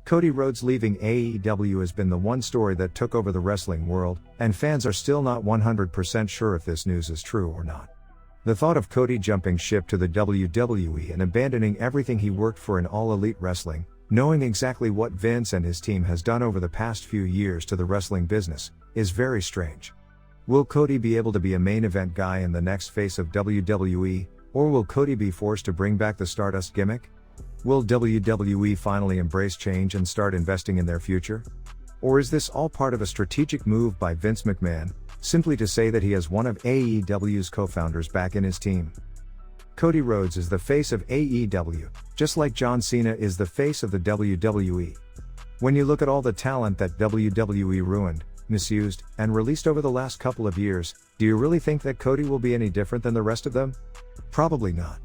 Cody Rhodes leaving AEW has been the one story that took over the wrestling world, and fans are still not 100% sure if this news is true or not. The thought of Cody jumping ship to the WWE and abandoning everything he worked for in All Elite Wrestling, knowing exactly what Vince and his team has done over the past few years to the wrestling business, is very strange. Will Cody be able to be a main event guy in the next face of WWE, or will Cody be forced to bring back the Stardust gimmick? Will WWE finally embrace change and start investing in their future? Or is this all part of a strategic move by Vince McMahon, simply to say that he has one of AEW's co-founders back in his team? Cody Rhodes is the face of AEW, just like John Cena is the face of the WWE. When you look at all the talent that WWE ruined, misused, and released over the last couple of years, do you really think that Cody will be any different than the rest of them? Probably not.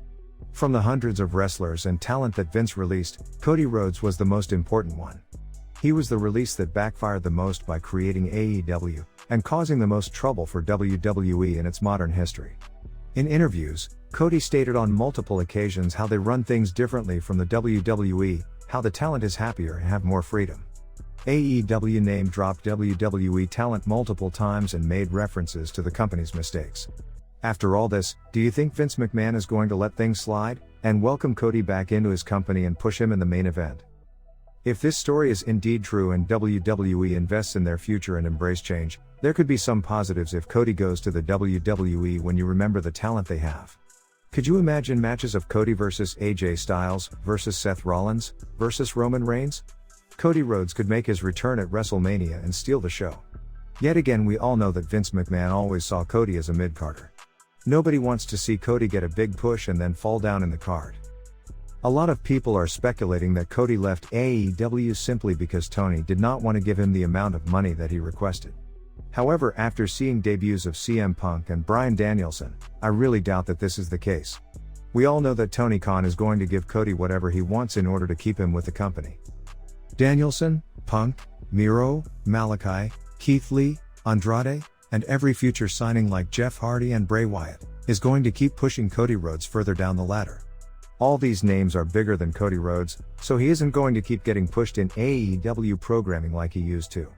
From the hundreds of wrestlers and talent that Vince released, Cody Rhodes was the most important one. He was the release that backfired the most by creating AEW, and causing the most trouble for WWE in its modern history. In interviews, Cody stated on multiple occasions how they run things differently from the WWE, how the talent is happier and have more freedom. AEW name-dropped WWE talent multiple times and made references to the company's mistakes. After all this, do you think Vince McMahon is going to let things slide, and welcome Cody back into his company and push him in the main event? If this story is indeed true and WWE invests in their future and embrace change, there could be some positives if Cody goes to the WWE when you remember the talent they have. Could you imagine matches of Cody versus AJ Styles, versus Seth Rollins, versus Roman Reigns? Cody Rhodes could make his return at WrestleMania and steal the show. Yet again, we all know that Vince McMahon always saw Cody as a mid-carder. Nobody wants to see Cody get a big push and then fall down in the card. A lot of people are speculating that Cody left AEW simply because Tony did not want to give him the amount of money that he requested. However, after seeing debuts of CM Punk and Bryan Danielson, I really doubt that this is the case. We all know that Tony Khan is going to give Cody whatever he wants in order to keep him with the company. Danielson, Punk, Miro, Malachi, Keith Lee, Andrade, and every future signing like Jeff Hardy and Bray Wyatt, is going to keep pushing Cody Rhodes further down the ladder. All these names are bigger than Cody Rhodes, so he isn't going to keep getting pushed in AEW programming like he used to.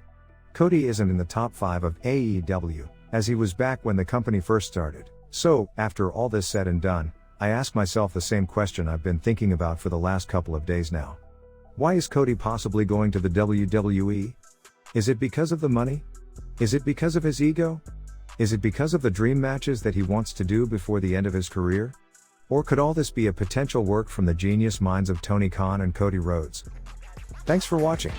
Cody isn't in the top 5 of AEW, as he was back when the company first started. So, after all this said and done, I ask myself the same question I've been thinking about for the last couple of days now. Why is Cody possibly going to the WWE? Is it because of the money? Is it because of his ego? Is it because of the dream matches that he wants to do before the end of his career? Or could all this be a potential work from the genius minds of Tony Khan and Cody Rhodes? Thanks for watching.